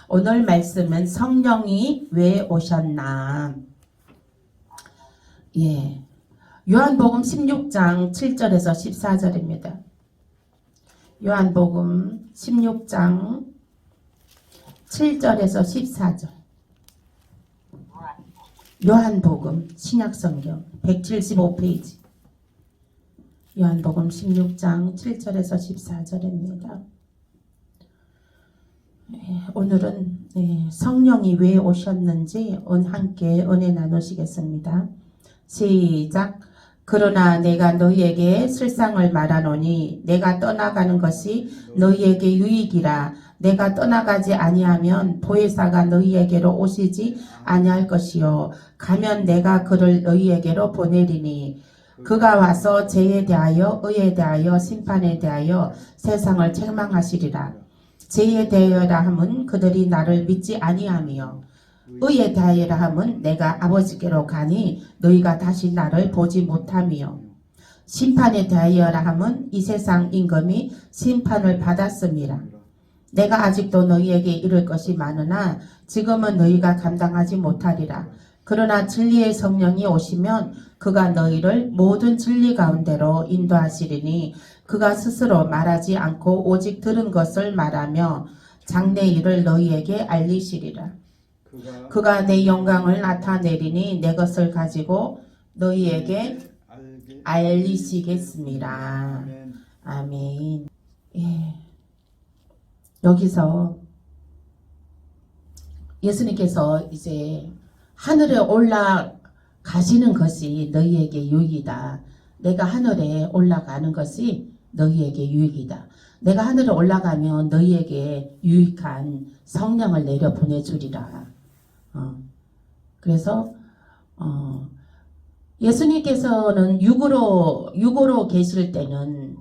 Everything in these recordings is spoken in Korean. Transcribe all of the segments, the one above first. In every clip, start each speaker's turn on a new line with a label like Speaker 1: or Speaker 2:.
Speaker 1: 오늘 말씀은 성령이 왜 오셨나? 예. 요한복음 16장 7절에서 14절입니다. 요한복음 16장 7절에서 14절. 요한복음 신약성경 175페이지. 요한복음 16장 7절에서 14절입니다. 오늘은 성령이 왜 오셨는지 함께 은혜 나누시겠습니다. 시작. 그러나 내가 너희에게 실상을 말하노니 내가 떠나가는 것이 너희에게 유익이라. 내가 떠나가지 아니하면 보혜사가 너희에게로 오시지 아니할 것이요 가면 내가 그를 너희에게로 보내리니 그가 와서 죄에 대하여 의에 대하여 심판에 대하여 세상을 책망하시리라. 죄에 대하여라 함은 그들이 나를 믿지 아니하며 의에 대하여라 함은 내가 아버지께로 가니 너희가 다시 나를 보지 못하며 심판에 대하여라 함은 이 세상 임금이 심판을 받았음이라. 내가 아직도 너희에게 이를 것이 많으나 지금은 너희가 감당하지 못하리라. 그러나 진리의 성령이 오시면 그가 너희를 모든 진리 가운데로 인도하시리니 그가 스스로 말하지 않고 오직 들은 것을 말하며 장래 일을 너희에게 알리시리라. 그가 내 영광을 나타내리니 내 것을 가지고 너희에게 알리시겠습니다. 아멘. 예. 여기서 예수님께서 이제 하늘에 올라가시는 것이 너희에게 유익이다. 내가 하늘에 올라가는 것이 너희에게 유익이다. 내가 하늘에 올라가면 너희에게 유익한 성령을 내려 보내주리라. 그래서 예수님께서는 육으로 계실 때는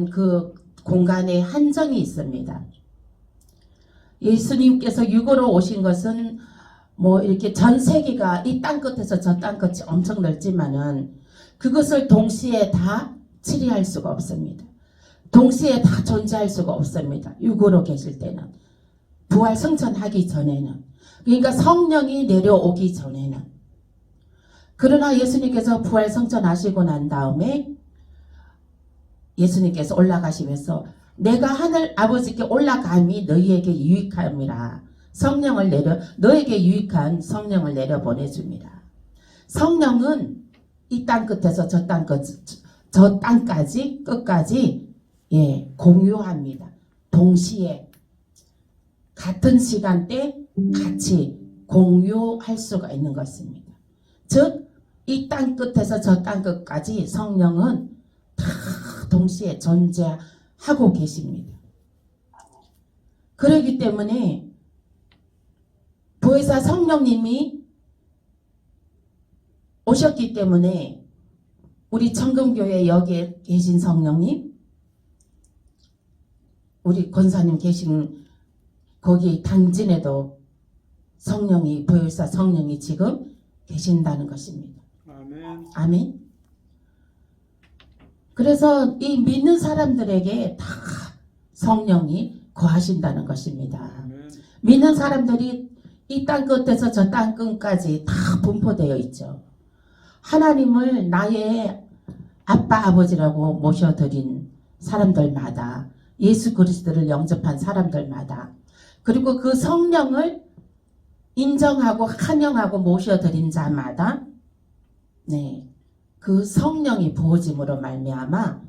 Speaker 1: 그 공간에 한정이 있습니다. 예수님께서 육으로 오신 것은 뭐 이렇게 전 세계가 이 땅 끝에서 저 땅 끝이 엄청 넓지만은 그것을 동시에 다 치리할 수가 없습니다. 동시에 다 존재할 수가 없습니다. 육으로 계실 때는. 부활 승천하기 전에는. 그러니까 성령이 내려오기 전에는. 그러나 예수님께서 부활 승천하시고 난 다음에 예수님께서 올라가시면서 내가 하늘 아버지께 올라감이 너희에게 유익함이라. 너에게 유익한 성령을 내려 보내줍니다. 성령은 이 땅 끝에서 저 땅까지 끝까지 공유합니다. 동시에 같은 시간대 같이 공유할 수가 있는 것입니다. 즉 이 땅 끝에서 저 땅 끝까지 성령은 다 동시에 존재하고 계십니다. 그렇기 때문에 보혜사 성령님이 오셨기 때문에 우리 청금교회 여기에 계신 성령님, 우리 권사님 계신 거기 당진에도 보혜사 성령이 지금 계신다는 것입니다.
Speaker 2: 아멘.
Speaker 1: 아멘. 그래서 이 믿는 사람들에게 다 성령이 거하신다는 것입니다.
Speaker 2: 아멘.
Speaker 1: 믿는 사람들이 이 땅 끝에서 저 땅 끝까지 다 분포되어 있죠. 하나님을 나의 아빠 아버지라고 모셔드린 사람들마다, 예수 그리스도를 영접한 사람들마다, 그리고 그 성령을 인정하고 환영하고 모셔드린 자마다 그 성령이 부어짐으로 말미암아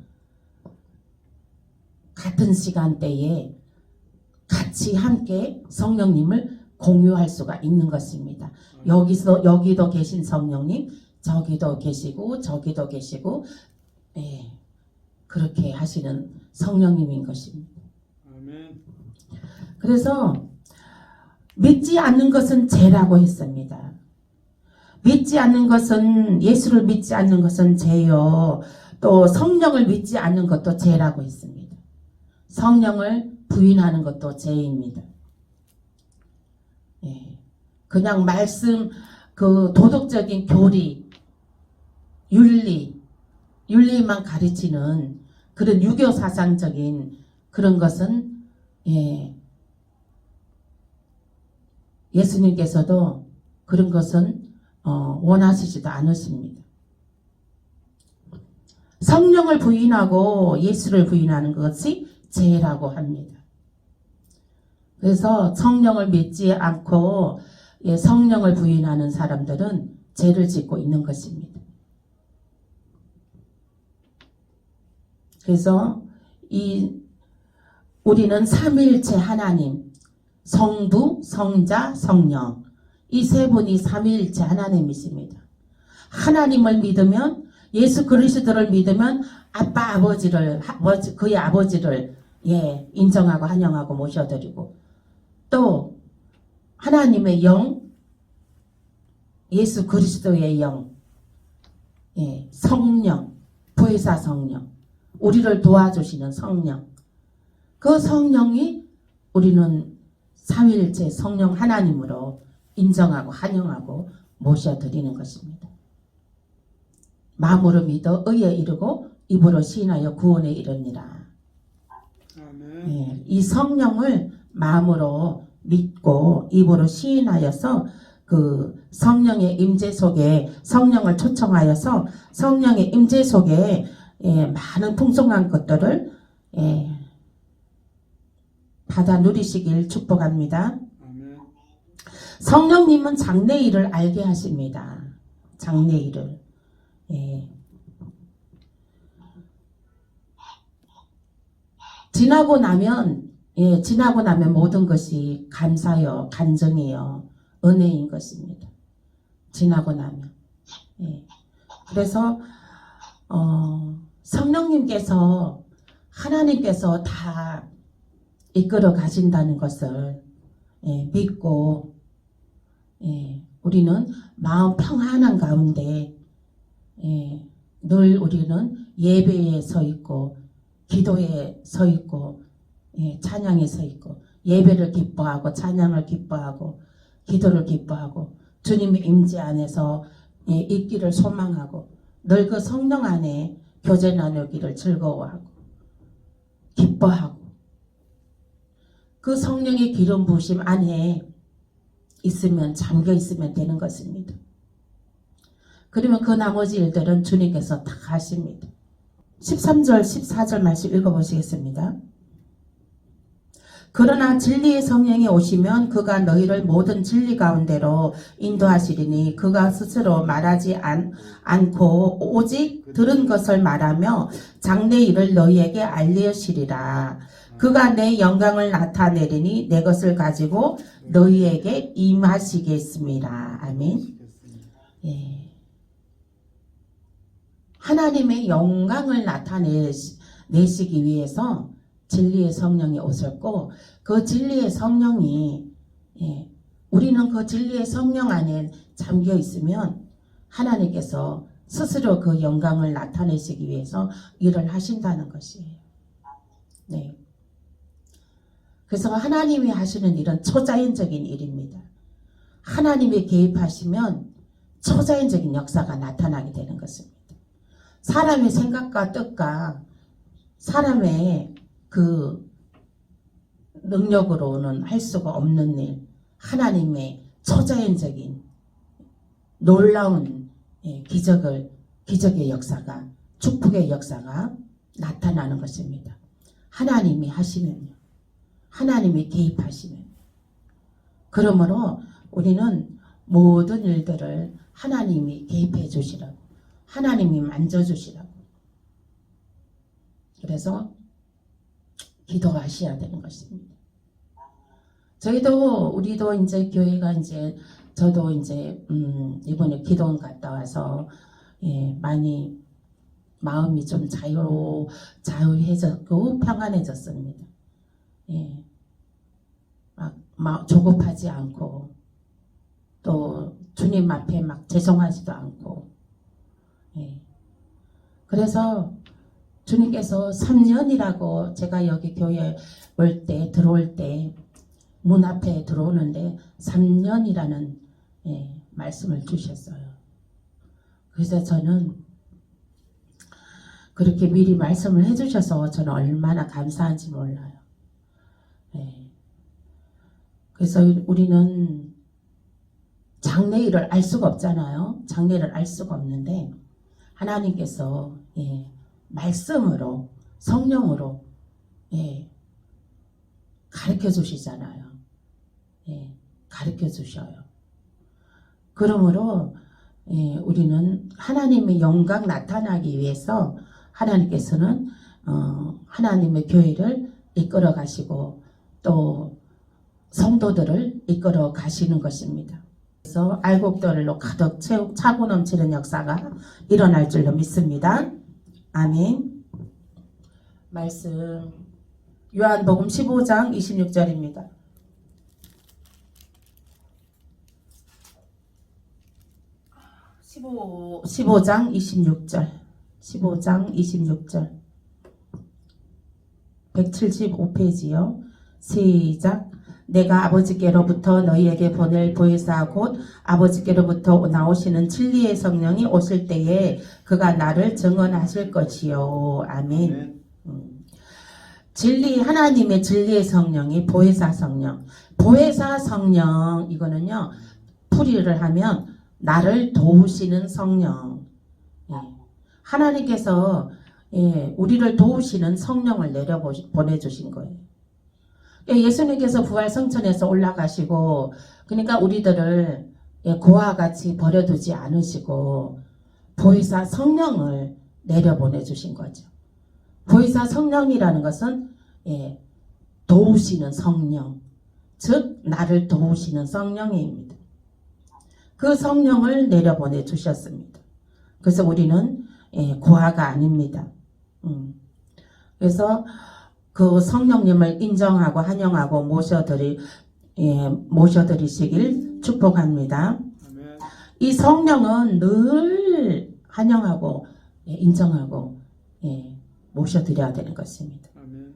Speaker 1: 같은 시간대에 같이 함께 성령님을 공유할 수가 있는 것입니다. 여기도 계신 성령님, 저기도 계시고 저기도 계시고 그렇게 하시는 성령님인 것입니다.
Speaker 2: 아멘.
Speaker 1: 그래서 믿지 않는 것은 죄라고 했습니다. 예수를 믿지 않는 것은 죄요. 또 성령을 믿지 않는 것도 죄라고 했습니다. 성령을 부인하는 것도 죄입니다. 그냥 말씀, 그 도덕적인 교리, 윤리만 가르치는 그런 유교 사상적인 그런 것은 예수님께서도 그런 것은 원하시지도 않으십니다. 성령을 부인하고 예수를 부인하는 것이 죄라고 합니다. 그래서 성령을 믿지 않고 성령을 부인하는 사람들은 죄를 짓고 있는 것입니다. 그래서 우리는 삼위일체 하나님, 성부, 성자, 성령, 이 세 분이 삼위일체 하나님이십니다. 하나님을 믿으면, 예수 그리스도를 믿으면 아빠 아버지를, 그의 아버지를 인정하고 환영하고 모셔드리고, 또 하나님의 영, 예수 그리스도의 영, 성령, 부회사 성령, 우리를 도와주시는 성령, 그 성령이 우리는 삼위일체 성령 하나님으로 인정하고 환영하고 모셔드리는 것입니다. 마음으로 믿어 의에 이르고 입으로 시인하여 구원에 이르니라. 아멘. 이 성령을 마음으로 믿고 입으로 시인하여서 그 성령의 임재 속에, 성령을 초청하여서 성령의 임재 속에 많은 풍성한 것들을 받아 누리시길 축복합니다. 아멘. 성령님은 장래일을 알게 하십니다. 장래일을. 지나고 나면 모든 것이 감사요, 간증이요, 은혜인 것입니다. 지나고 나면. 그래서 성령님께서, 하나님께서 다 이끌어 가신다는 것을 믿고 우리는 마음 평안한 가운데 늘 우리는 예배에 서 있고 기도에 서 있고 찬양에 서 있고 예배를 기뻐하고 찬양을 기뻐하고 기도를 기뻐하고 주님의 임재 안에서 있기를 소망하고 늘 그 성령 안에 교제 나누기를 즐거워하고 기뻐하고 그 성령의 기름 부으심 안에 있으면, 잠겨 있으면 되는 것입니다. 그러면 그 나머지 일들은 주님께서 다 하십니다. 13절 14절 말씀 읽어보시겠습니다. 그러나 진리의 성령이 오시면 그가 너희를 모든 진리 가운데로 인도하시리니 그가 스스로 말하지 않고 오직 들은 것을 말하며 장래일을 너희에게 알리시리라. 그가 내 영광을 나타내리니 내 것을 가지고 너희에게 임하시겠습니다. 아멘. 하나님의 영광을 나타내시기 위해서 진리의 성령이 오셨고 그 진리의 성령이 우리는 그 진리의 성령 안에 잠겨 있으면 하나님께서 스스로 그 영광을 나타내시기 위해서 일을 하신다는 것이에요. 네. 그래서 하나님이 하시는 일은 초자연적인 일입니다. 하나님이 개입하시면 초자연적인 역사가 나타나게 되는 것입니다. 사람의 생각과 뜻과 사람의 그 능력으로는 할 수가 없는 일, 하나님의 초자연적인 놀라운 기적의 역사가, 축복의 역사가 나타나는 것입니다. 하나님이 하시면요. 하나님이 개입하시면. 그러므로 우리는 모든 일들을 하나님이 개입해 주시라고, 하나님이 만져주시라고. 그래서 기도하셔야 되는 것입니다. 우리도 이제 교회가 이제, 저도 이제, 이번에 기도원 갔다 와서, 많이 마음이 좀 자유해졌고 평안해졌습니다. 막 조급하지 않고, 또 주님 앞에 막 죄송하지도 않고, 그래서 주님께서 3년이라고 제가 여기 교회 들어올 때 문 앞에 들어오는데 3년이라는 말씀을 주셨어요. 그래서 저는 그렇게 미리 말씀을 해주셔서 저는 얼마나 감사한지 몰라요. 그래서 우리는 장래일을 알 수가 없잖아요. 장래를 알 수가 없는데 하나님께서 말씀으로 성령으로 가르쳐 주시잖아요. 가르쳐 주셔요. 그러므로 우리는 하나님의 영광 나타나기 위해서 하나님께서는 하나님의 교회를 이끌어 가시고 또 성도들을 이끌어 가시는 것입니다. 그래서 알곡들로 가득 차고 넘치는 역사가 일어날 줄로 믿습니다. 아멘. 말씀 요한복음 15장 26절입니다. 15장 26절 15장 26절 175페이지요. 시작. 내가 아버지께로부터 너희에게 보낼 보혜사 곧 아버지께로부터 나오시는 진리의 성령이 오실 때에 그가 나를 증언하실 것이요. 아멘. 진리 하나님의 진리의 성령이 보혜사 성령. 보혜사 성령 이거는요. 풀이를 하면 나를 도우시는 성령. 하나님께서 우리를 도우시는 성령을 내려 보내주신 거예요. 예수님께서 부활 성천에서 올라가시고 그러니까 우리들을 고와 같이 버려두지 않으시고 보혜사 성령을 내려 보내주신 거죠. 보혜사 성령이라는 것은 도우시는 성령, 즉 나를 도우시는 성령입니다. 그 성령을 내려 보내주셨습니다. 그래서 우리는 고아가 아닙니다. 그래서 그 성령님을 인정하고 환영하고 모셔드리시길 축복합니다. 아멘. 이 성령은 늘 환영하고 인정하고 모셔드려야 되는 것입니다.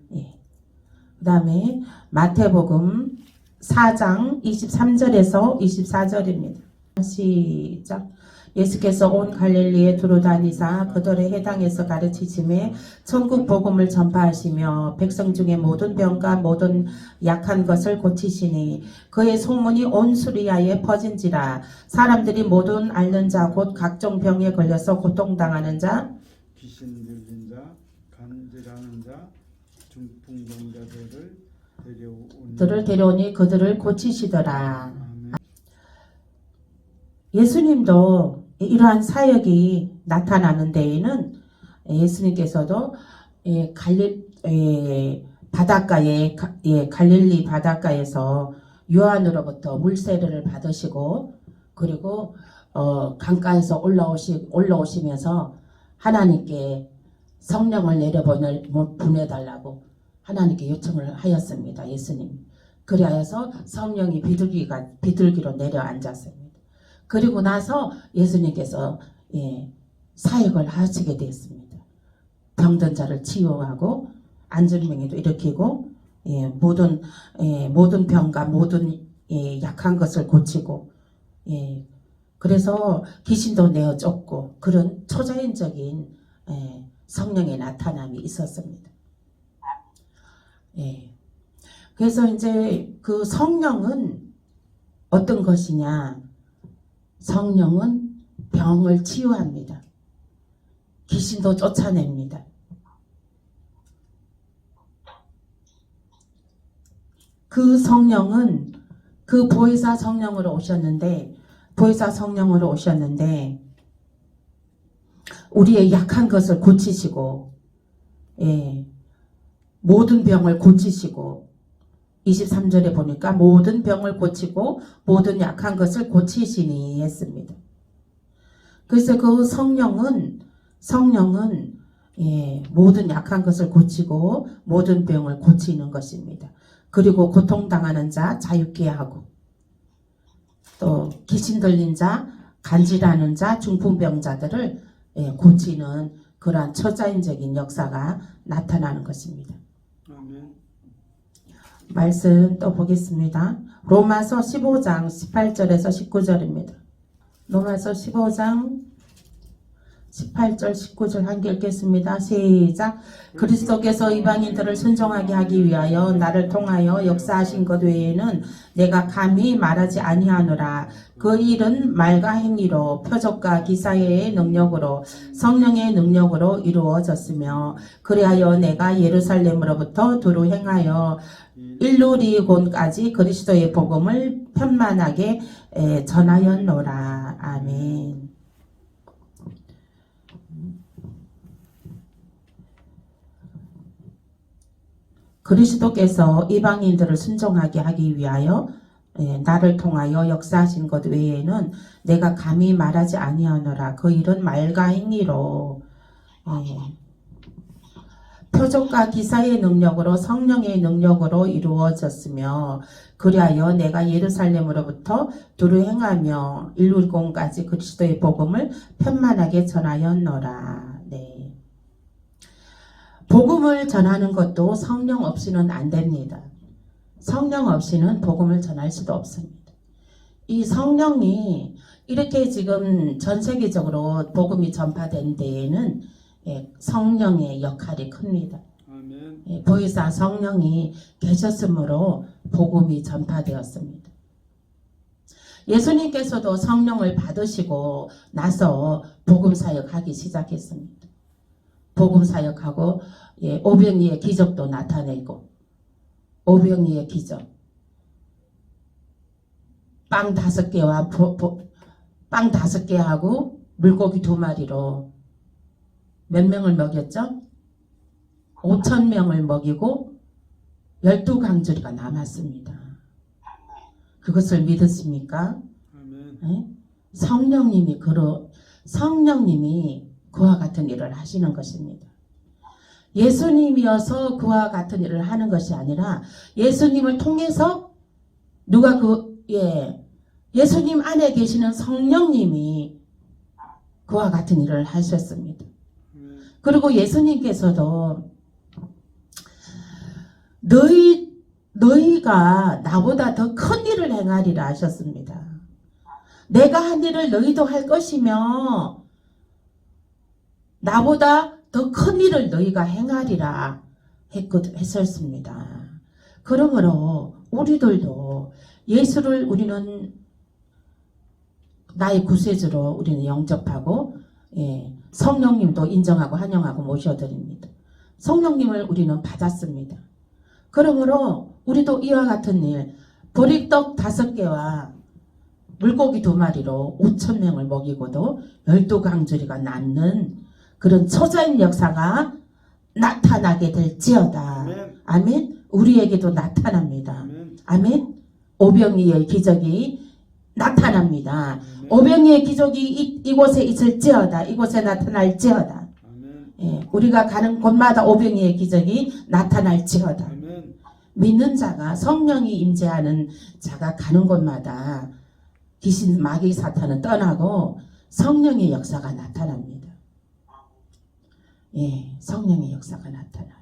Speaker 1: 그 다음에 마태복음 4장 23절에서 24절입니다. 시작. 예수께서 온 갈릴리에 두루 다니사 그들의 해당에서 가르치심에 천국 복음을 전파하시며 백성 중에 모든 병과 모든 약한 것을 고치시니 그의 소문이 온 수리아에 퍼진지라. 사람들이 모든 앓는 자 곧 각종 병에 걸려서 고통당하는 자
Speaker 2: 귀신 들린 자 간질하는 자 중풍병자들을
Speaker 1: 데려오니 그들을 고치시더라. 예수님도 이러한 사역이 나타나는 데에는 예수님께서도 갈릴리 바닷가에서 요한으로부터 물세례를 받으시고 그리고 강가에서 올라오시면서 하나님께 성령을 보내달라고 하나님께 요청을 하였습니다. 예수님. 그리하여서 성령이 비둘기로 내려앉았습니다. 그리고 나서 예수님께서 사역을 하시게 되었습니다. 병든 자를 치유하고 안전병에도 일으키고 모든 병과 모든 약한 것을 고치고 그래서 귀신도 내어 쫓고 그런 초자연적인 성령의 나타남이 있었습니다. 그래서 이제 그 성령은 어떤 것이냐? 성령은 병을 치유합니다. 귀신도 쫓아냅니다. 그 성령은 그 보혜사 성령으로 오셨는데 우리의 약한 것을 고치시고 모든 병을 고치시고 23절에 보니까 모든 병을 고치고 모든 약한 것을 고치시니 했습니다. 그래서 그 성령은 모든 약한 것을 고치고 모든 병을 고치는 것입니다. 그리고 고통당하는 자 자유케 하고 또 귀신 들린 자, 간질하는 자, 중풍병자들을 고치는 그러한 초자연적인 역사가 나타나는 것입니다. 말씀 또 보겠습니다. 로마서 15장 18절에서 19절입니다. 로마서 15장 18절 19절 함께 읽겠습니다. 시작. 그리스도께서 이방인들을 순종하게 하기 위하여 나를 통하여 역사하신 것 외에는 내가 감히 말하지 아니하노라. 그 일은 말과 행위로 표적과 기사의 능력으로 성령의 능력으로 이루어졌으며 그리하여 내가 예루살렘으로부터 두루 행하여 일루리곤까지 그리스도의 복음을 편만하게 전하였노라. 아멘. 그리스도께서 이방인들을 순종하게 하기 위하여 나를 통하여 역사하신 것 외에는 내가 감히 말하지 아니하노라. 그 일은 말과 행위로 표적과 기사의 능력으로 성령의 능력으로 이루어졌으며 그리하여 내가 예루살렘으로부터 두루 행하며 일루리곤까지 그리스도의 복음을 편만하게 전하였노라. 네. 복음을 전하는 것도 성령 없이는 안 됩니다. 성령 없이는 복음을 전할 수도 없습니다. 이 성령이 이렇게 지금 전 세계적으로 복음이 전파된 데에는 성령의 역할이 큽니다.
Speaker 2: 아멘.
Speaker 1: 보혜사 성령이 계셨으므로 복음이 전파되었습니다. 예수님께서도 성령을 받으시고 나서 복음 사역하기 시작했습니다. 복음 사역하고 오병이의 기적도 나타내고 오병이의 기적 빵 5개와 빵 5개하고 물고기 2마리로 몇 명을 먹였죠? 5,000명을 먹이고 12강주리가 남았습니다. 그것을 믿으십니까?
Speaker 2: 아멘.
Speaker 1: 성령님이 그와 같은 일을 하시는 것입니다. 예수님이어서 그와 같은 일을 하는 것이 아니라 예수님을 통해서 예수님 안에 계시는 성령님이 그와 같은 일을 하셨습니다. 그리고 예수님께서도 너희가 나보다 더 큰 일을 행하리라 하셨습니다. 내가 한 일을 너희도 할 것이며 나보다 더 큰 일을 너희가 행하리라 했었습니다. 그러므로 우리들도 예수를 우리는 나의 구세주로 우리는 영접하고 성령님도 인정하고 환영하고 모셔드립니다. 성령님을 우리는 받았습니다. 그러므로 우리도 이와 같은 일 보리떡 5개와 물고기 2마리로 5,000명을 먹이고도 12강주리가 남는 그런 초자연 역사가 나타나게 될지어다.
Speaker 2: 아멘.
Speaker 1: 아멘. 우리에게도 나타납니다.
Speaker 2: 아멘.
Speaker 1: 아멘. 오병이의 기적이 나타납니다.
Speaker 2: 아멘.
Speaker 1: 오병이의 기적이 이곳에 있을지어다. 이곳에 나타날지어다.
Speaker 2: 아멘.
Speaker 1: 우리가 가는 곳마다 오병이의 기적이 나타날지어다.
Speaker 2: 아멘.
Speaker 1: 믿는 자가 성령이 임재하는 자가 가는 곳마다 귀신 마귀 사탄은 떠나고 성령의 역사가 나타납니다. 성령의 역사가 나타나요.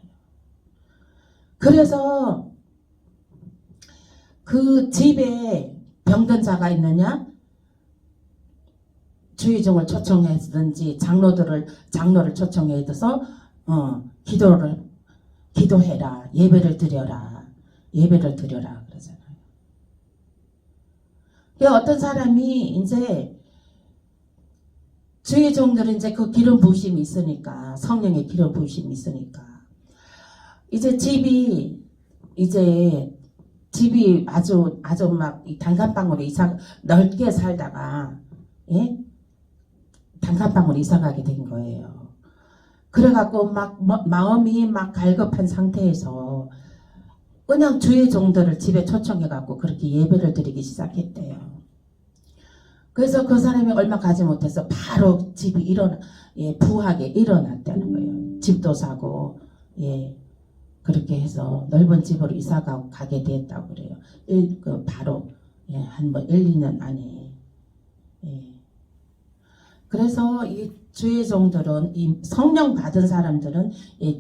Speaker 1: 그래서 그 집에 병든 자가 있느냐? 주의종을 초청해든지 장로를 초청해서 기도해라, 예배를 드려라 그러잖아요. 어떤 사람이 이제 주의종들은 이제 그 기름 부으심이 있으니까 성령의 기름 부으심이 있으니까 이제 집이 아주 막 단칸방으로 넓게 살다가 단칸방으로 이사가게 된 거예요. 그래갖고 막 마음이 막 갈급한 상태에서 그냥 주의 종들을 집에 초청해갖고 그렇게 예배를 드리기 시작했대요. 그래서 그 사람이 얼마 가지 못해서 바로 집이 부하게 일어났다는 거예요. 집도 사고 그렇게 해서 넓은 집으로 이사가게 됐다고 그래요. 바로 한 1-2년 안에. 그래서 이 주의 종들은 이 성령 받은 사람들은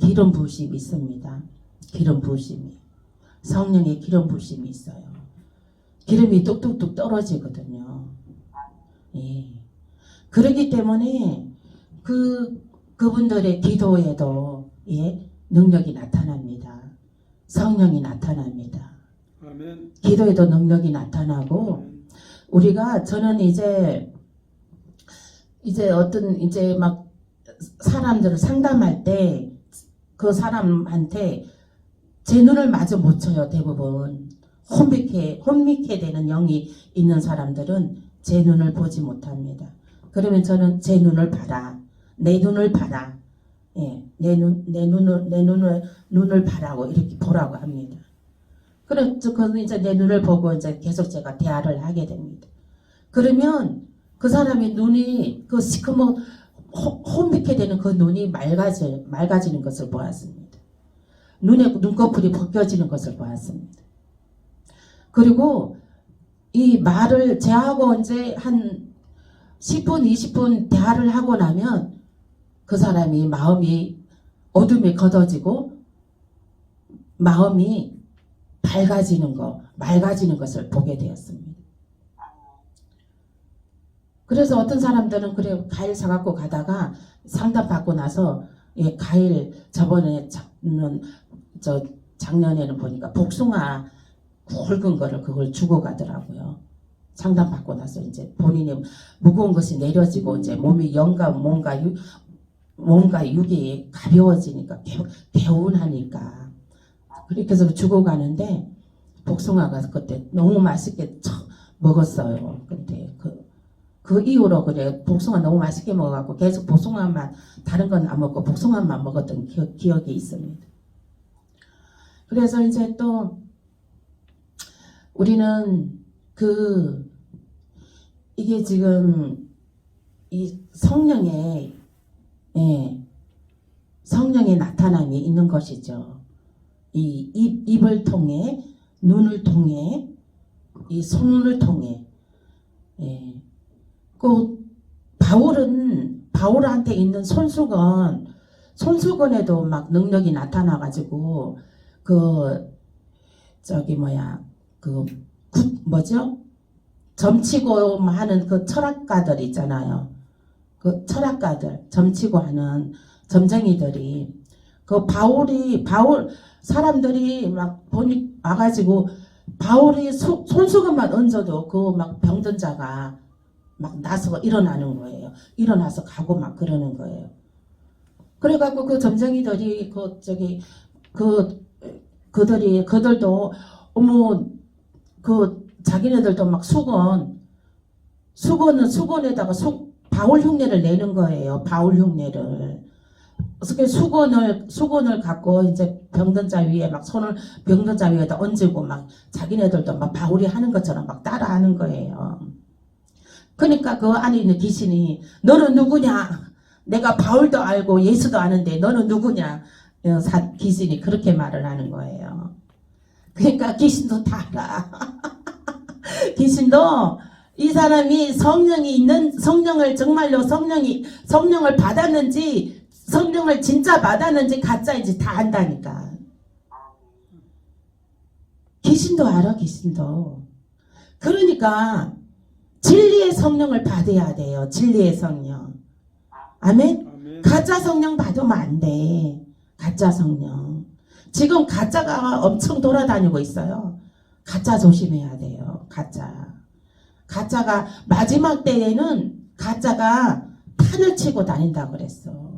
Speaker 1: 기름 부으심이 있습니다. 기름 부으심이. 성령의 기름 부으심이 있어요. 기름이 뚝뚝뚝 떨어지거든요. 그렇기 때문에 그분들의 기도에도 예, 능력이 나타납니다. 성령이 나타납니다.
Speaker 2: 아멘.
Speaker 1: 기도에도 능력이 나타나고 우리가 저는 이제 어떤 이제 막 사람들을 상담할 때 그 사람한테 제 눈을 마저 못 쳐요. 대부분 혼미케 되는 영이 있는 사람들은 제 눈을 보지 못합니다. 그러면 저는 제 눈을 봐라. 내 눈을 봐라. 예, 내 눈을 봐라고 이렇게 보라고 합니다. 그래서 그는 이제 내 눈을 보고 이제 계속 제가 대화를 하게 됩니다. 그러면 그 사람의 눈이 그 시커먼 혼미케 되는 그 눈이 맑아지는 것을 보았습니다. 눈꺼풀이 벗겨지는 것을 보았습니다. 그리고 이 말을 제하고 이제 한 10분, 20분 대화를 하고 나면 그 사람이 마음이 어둠이 걷어지고 마음이 맑아지는 것을 보게 되었습니다. 그래서 어떤 사람들은 그래 과일 사갖고 가다가 상담받고 나서 예, 과일 작년에는 보니까 복숭아 굵은 거를 그걸 주고 가더라고요. 상담받고 나서 이제 본인이 무거운 것이 내려지고 이제 몸이 뭔가 육이 가벼워지니까 개운하니까 그렇게 해서 주고 가는데 복숭아가 그때 너무 맛있게 먹었어요. 근데 그 이후로 그래 복숭아 너무 맛있게 먹어갖고 계속 복숭아만 다른 건 안 먹고 복숭아만 먹었던 기억이 있습니다. 그래서 이제 또 우리는 이게 지금 이 성령의 나타남이 있는 것이죠. 이 입을 통해 눈을 통해 이 손을 통해 그 바울한테 있는 손수건에도 막 능력이 나타나가지고 점치고 하는 그 철학가들 있잖아요. 그 철학가들 점치고 하는 점쟁이들이 바울 사람들이 막 와가지고 바울이 손수건만 얹어도 그 막 병든 자가 막 나서 일어나는 거예요. 일어나서 가고 막 그러는 거예요. 그래갖고 그 점쟁이들이 그들도 어머 자기네들도 막 수건에다가 바울 흉내를 내는 거예요. 바울 흉내를. 그래서 수건을 갖고 이제 병든 자 위에 막 손을 병든 자 위에다 얹고 막 자기네들도 막 바울이 하는 것처럼 막 따라하는 거예요. 그러니까 그 안에 있는 귀신이 너는 누구냐? 내가 바울도 알고 예수도 아는데 너는 누구냐? 귀신이 그렇게 말을 하는 거예요. 그러니까 귀신도 다 알아. 귀신도 이 사람이 성령을 정말로 성령을 받았는지 성령을 진짜 받았는지 가짜인지 다 안다니까. 귀신도 알아. 귀신도. 그러니까 진리의 성령을 받아야 돼요. 진리의 성령. 아멘? 가짜 성령 받으면 안 돼. 가짜 성령. 지금 가짜가 엄청 돌아다니고 있어요. 가짜 조심해야 돼요. 가짜가 마지막 때에는 가짜가 판을 치고 다닌다고 그랬어.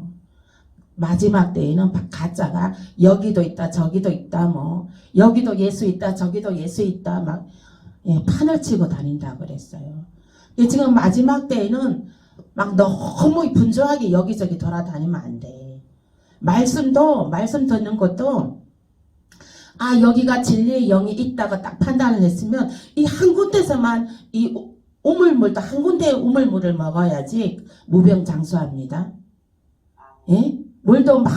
Speaker 1: 마지막 때에는 가짜가 여기도 있다 저기도 있다 뭐 여기도 예수 있다 저기도 예수 있다 막 판을 치고 다닌다고 그랬어요. 지금 마지막 때에는 막 너무 분주하게 여기저기 돌아다니면 안 돼. 말씀 듣는 것도 여기가 진리의 영이 있다가 딱 판단을 했으면 이 한 군데서만 이 우물물도 한 군데의 우물물을 먹어야지 무병장수합니다. 예? 물도 막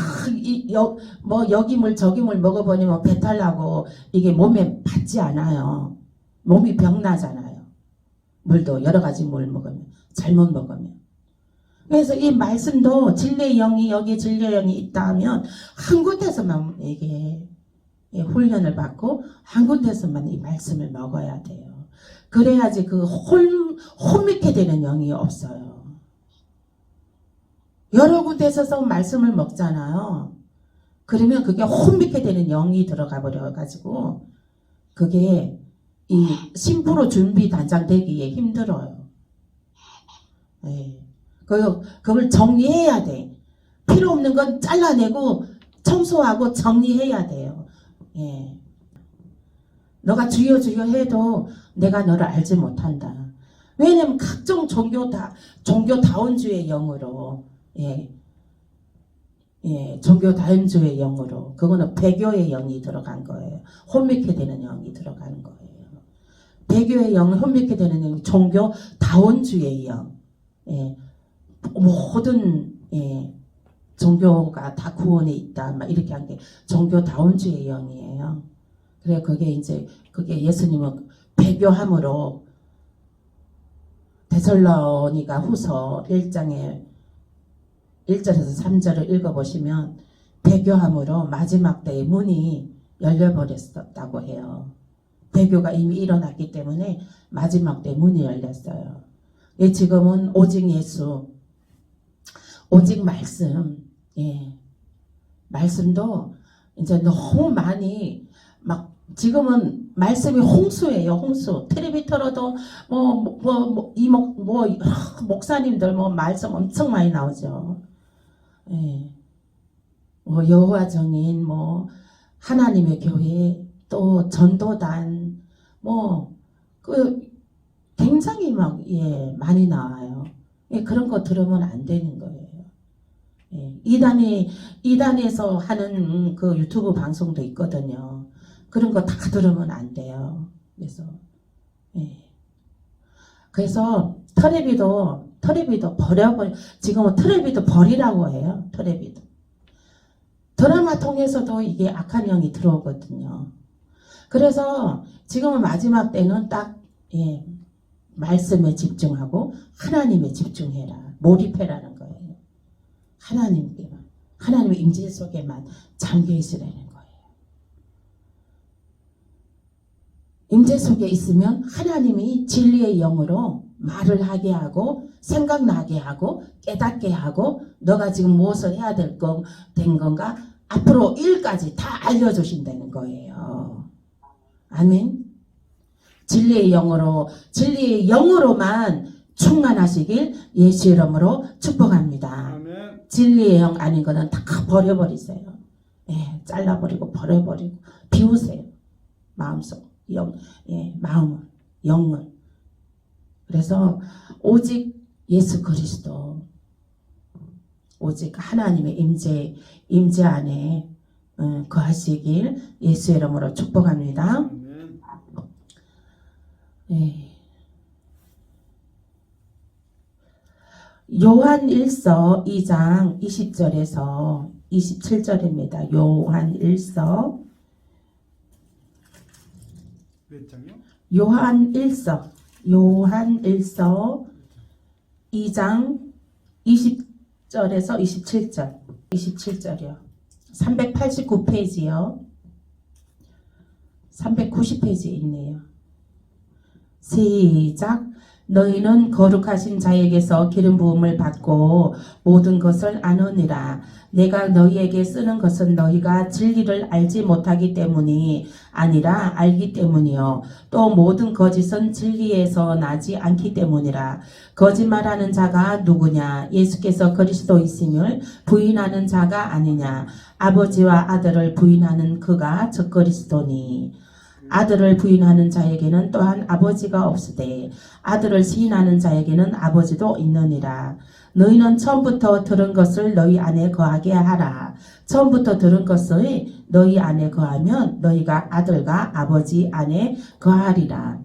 Speaker 1: 여기 물 저기 물 먹어보니 뭐 배탈 나고 이게 몸에 받지 않아요. 몸이 병나잖아요. 물도 여러 가지 물 먹으면 잘못 먹으면. 그래서 이 말씀도 진리의 영이 여기 진리의 영이 있다 하면 한 군데서만 이게 훈련을 받고 한 군데서만 이 말씀을 먹어야 돼요. 그래야지 혼미케 되는 영이 없어요. 여러 군데서 말씀을 먹잖아요. 그러면 그게 혼미케 되는 영이 들어가 버려가지고 그게 이 심부로 준비 단장 되기에 힘들어요. 예. 그걸 정리해야 돼. 필요 없는 건 잘라내고 청소하고 정리해야 돼요. 예. 너가 주여 주여 해도 내가 너를 알지 못한다. 왜냐면 각종 종교다운주의 영으로, 예, 종교다운주의 영으로, 그거는 배교의 영이 들어간 거예요. 혼미케 되는 영이 들어가는 거예요. 배교의 영을 혼미케 되는 영, 종교다운주의 영, 예, 모든 종교가 다 구원에 있다, 막 이렇게 한 게 종교다운주의 영이에요. 그래 그게 예수님은 배교함으로 데살로니가 후서 1장에 1절에서 3절을 읽어보시면 배교함으로 마지막 때의 문이 열려버렸다고 해요. 배교가 이미 일어났기 때문에 마지막 때 문이 열렸어요. 지금은 오직 예수, 오직 말씀, 말씀도 이제 너무 많이 막 지금은 말씀이 홍수예요, 홍수. 텔레비 틀어도 목사님들 말씀 엄청 많이 나오죠. 여호와 정인, 하나님의 교회, 또 전도단, 굉장히 많이 나와요. 그런 거 들으면 안 되는 거예요. 이단에서 하는 그 유튜브 방송도 있거든요. 그런 거 다 들으면 안 돼요. 그래서 텔레비도 지금은 텔레비도 버리라고 해요. 텔레비도. 드라마 통해서도 이게 악한 영이 들어오거든요. 그래서 지금은 마지막 때는 딱 말씀에 집중하고 하나님에 집중해라. 몰입해라는 거예요. 하나님의 임재 속에만 잠겨 있으라는 거예요. 임재 속에 있으면 하나님이 진리의 영으로 말을 하게 하고 생각나게 하고 깨닫게 하고 너가 지금 무엇을 해야 된 건가 앞으로 일까지 다 알려주신다는 거예요. 아멘. 진리의 영으로만 충만하시길 예수 이름으로 축복합니다.
Speaker 2: 아멘.
Speaker 1: 진리의 영 아닌 거는 다 버려버리세요. 잘라버리고 버려버리고 비우세요. 마음속 마음을, 영을. 그래서 오직 예수 그리스도, 오직 하나님의 임재 안에 거하시길 예수 이름으로 축복합니다.
Speaker 2: 아멘.
Speaker 1: 요한 1서 2장 20절에서 27절입니다. 요한 1서
Speaker 2: 몇 장요?
Speaker 1: 요한 1서 2장 20절에서 27절이요. 389페이지요. 390페이지에 있네요. 시작. 너희는 거룩하신 자에게서 기름 부음을 받고 모든 것을 아느니라. 내가 너희에게 쓰는 것은 너희가 진리를 알지 못하기 때문이 아니라 알기 때문이요. 또 모든 거짓은 진리에서 나지 않기 때문이라. 거짓말하는 자가 누구냐? 예수께서 그리스도이심을 부인하는 자가 아니냐? 아버지와 아들을 부인하는 그가 저 그리스도니. 아들을 부인하는 자에게는 또한 아버지가 없으되 아들을 시인하는 자에게는 아버지도 있느니라. 너희는 처음부터 들은 것을 너희 안에 거하게 하라. 처음부터 들은 것을 너희 안에 거하면 너희가 아들과 아버지 안에 거하리라.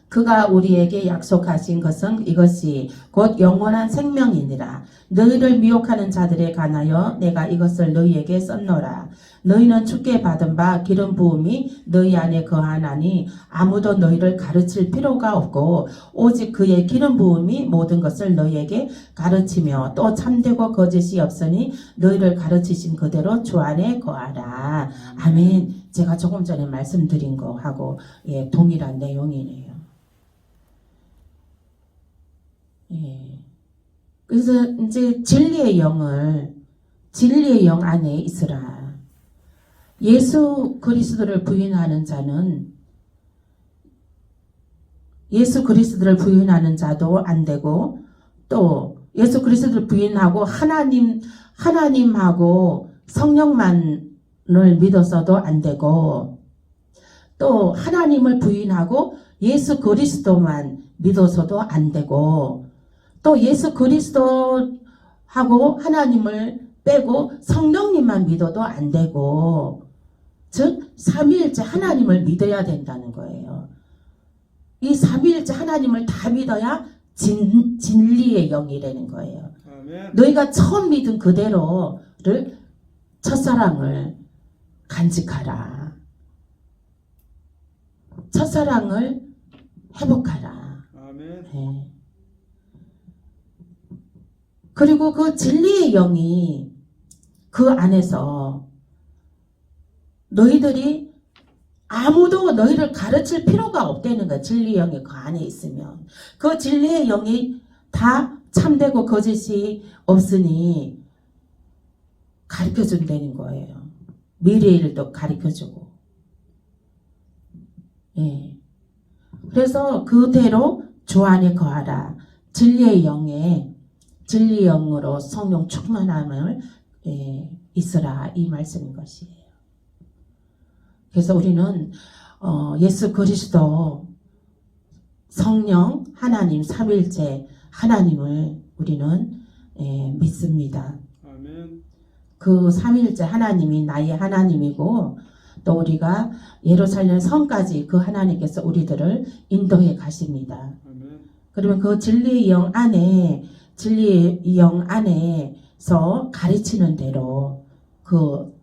Speaker 1: 그가 우리에게 약속하신 것은 이것이 곧 영원한 생명이니라. 너희를 미혹하는 자들에 관하여 내가 이것을 너희에게 썼노라. 너희는 주께 받은 바 기름 부음이 너희 안에 거하나니 아무도 너희를 가르칠 필요가 없고 오직 그의 기름 부음이 모든 것을 너희에게 가르치며 또 참되고 거짓이 없으니 너희를 가르치신 그대로 주 안에 거하라. 아멘. 제가 조금 전에 말씀드린 거하고 동일한 내용이네요. 그래서 이제 진리의 영 안에 있으라. 예수 그리스도를 부인하는 자도 안 되고, 또 예수 그리스도를 부인하고 하나님하고 성령만을 믿어서도 안 되고, 또 하나님을 부인하고 예수 그리스도만 믿어서도 안 되고, 또 예수 그리스도하고 하나님을 빼고 성령님만 믿어도 안 되고, 즉 삼위일체 하나님을 믿어야 된다는 거예요. 이 삼위일체 하나님을 다 믿어야 진리의 영이라는 거예요.
Speaker 2: 아멘.
Speaker 1: 너희가 처음 믿은 그대로를 첫사랑을 간직하라. 첫사랑을 회복하라.
Speaker 2: 아멘.
Speaker 1: 네. 그리고 그 진리의 영이 그 안에서 너희들이 아무도 너희를 가르칠 필요가 없다는 거야. 진리의 영이 그 안에 있으면. 그 진리의 영이 다 참되고 거짓이 없으니 가르쳐준다는 거예요. 미래의 일도 가르쳐주고. 예. 그래서 그대로 주 안에 거하라. 진리의 영으로 성령 충만함을 있으라. 이 말씀인 것이에요. 그래서 우리는 예수 그리스도 성령 하나님 삼위일체 하나님을 우리는 믿습니다.
Speaker 2: 아멘.
Speaker 1: 그 삼위일체 하나님이 나의 하나님이고, 또 우리가 예루살렘 성까지 그 하나님께서 우리들을 인도해 가십니다.
Speaker 2: 아멘.
Speaker 1: 그러면 그 진리의 영 안에서 가르치는 대로 그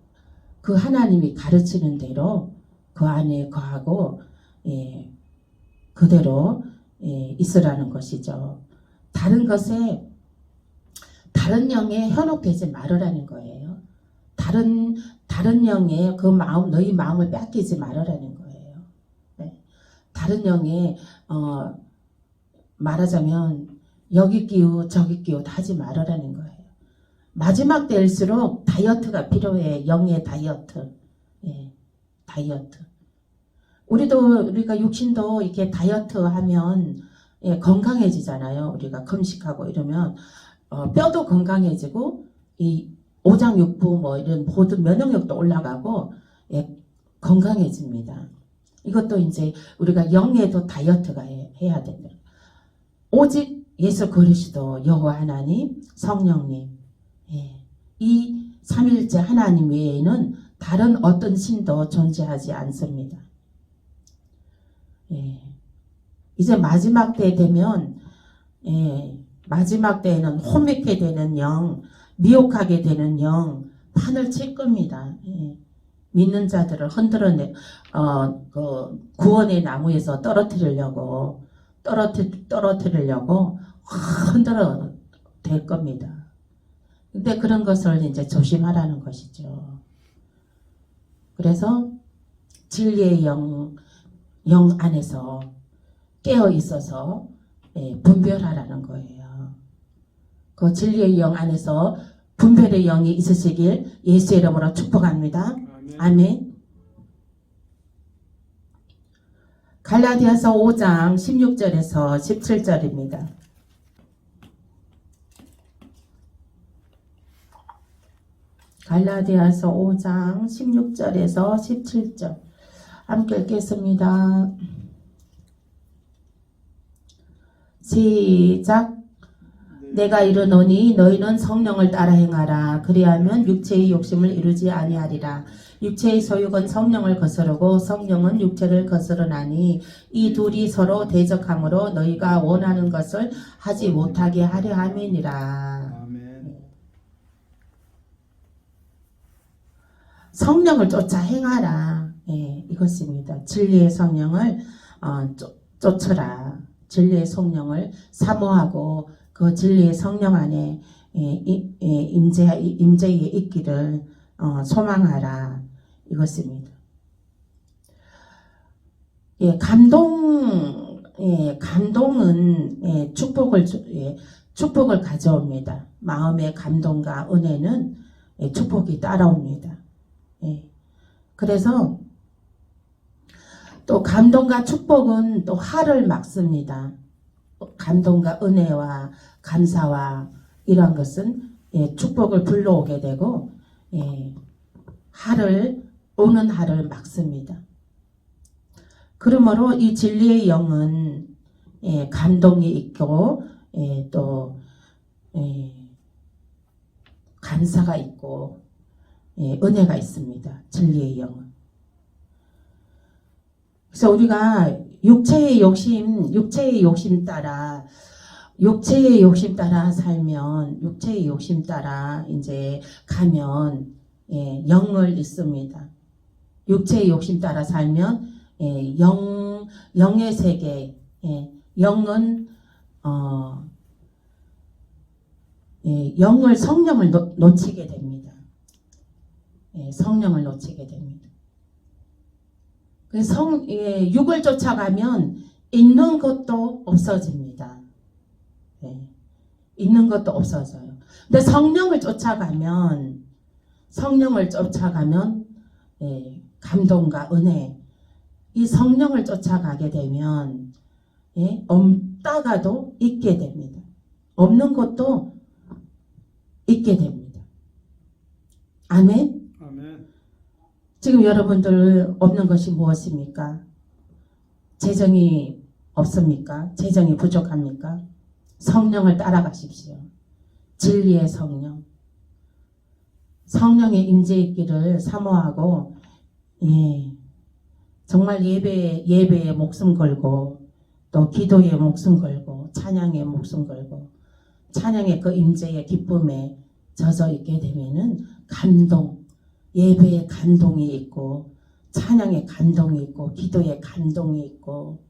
Speaker 1: 하나님이 가르치는 대로 그 안에 거하고 그대로 있으라는 것이죠. 다른 영에 현혹되지 말으라는 거예요. 다른 영에 그 마음, 너희 마음을 뺏기지 말으라는 거예요. 네. 다른 영에 말하자면 여기 끼우 저기 끼우 하지 말으라는 거예요. 마지막 때일수록 다이어트가 필요해. 영의 다이어트. 예, 다이어트. 우리가 육신도 이렇게 다이어트 하면 건강해지잖아요. 우리가 금식하고 이러면 뼈도 건강해지고 이 오장육부 뭐 이런 모든 면역력도 올라가고 건강해집니다. 이것도 이제 우리가 영에도 다이어트가 해야 된다. 오직 예수 그리스도 여호와 하나님 성령님 이 삼일째 하나님 외에는 다른 어떤 신도 존재하지 않습니다. 이제 마지막 때 되면 마지막 때에는 혼미케 되는 영, 미혹하게 되는 영 판을 칠 겁니다. 믿는 자들을 그 구원의 나무에서 떨어뜨리려고 흔들어 댈 겁니다. 근데 그런 것을 이제 조심하라는 것이죠. 그래서 진리의 영 안에서 깨어 있어서 분별하라는 거예요. 그 진리의 영 안에서 분별의 영이 있으시길 예수의 이름으로 축복합니다. 아멘. 갈라디아서 5장 16절에서 17절입니다. 갈라디아서 5장 16절에서 17절 함께 읽겠습니다. 시작. 내가 이르노니 너희는 성령을 따라 행하라. 그리하면 육체의 욕심을 이루지 아니하리라. 육체의 소욕은 성령을 거스르고 성령은 육체를 거스르나니 이 둘이 서로 대적함으로 너희가 원하는 것을 하지 못하게 하려 함이니라.
Speaker 2: 아멘.
Speaker 1: 성령을 쫓아 행하라. 이것입니다. 진리의 성령을 쫓으라. 진리의 성령을 사모하고 그 진리의 성령 안에 임재에 있기를 소망하라. 이것입니다. 감동은 축복을 가져옵니다. 마음의 감동과 은혜는 축복이 따라옵니다. 그래서 또 감동과 축복은 또 화를 막습니다. 감동과 은혜와 감사와 이런 것은 축복을 불러오게 되고 오는 하를 막습니다. 그러므로 이 진리의 영은 감동이 있고 또 감사가 있고 은혜가 있습니다. 진리의 영은. 그래서 우리가 육체의 욕심 따라 살면, 육체의 욕심 따라 이제 가면 영을 잃습니다. 육체의 욕심 따라 살면 영의 세계, 영은 성령을 놓치게 됩니다. 성령을 놓치게 됩니다. 육을 쫓아가면 있는 것도 없어집니다. 있는 것도 없어져요. 근데 성령을 쫓아가면 감동과 은혜, 이 성령을 쫓아가게 되면 없다가도 있게 됩니다. 없는 것도 있게 됩니다. 아멘.
Speaker 2: 아멘.
Speaker 1: 지금 여러분들 없는 것이 무엇입니까? 재정이 없습니까? 재정이 부족합니까? 성령을 따라가십시오. 진리의 성령. 성령의 임재 있기를 사모하고 정말 예배에 목숨 걸고 또 기도에 목숨 걸고 찬양에 목숨 걸고 찬양의 그 임재의 기쁨에 젖어 있게 되면은 감동, 예배에 감동이 있고 찬양에 감동이 있고 기도에 감동이 있고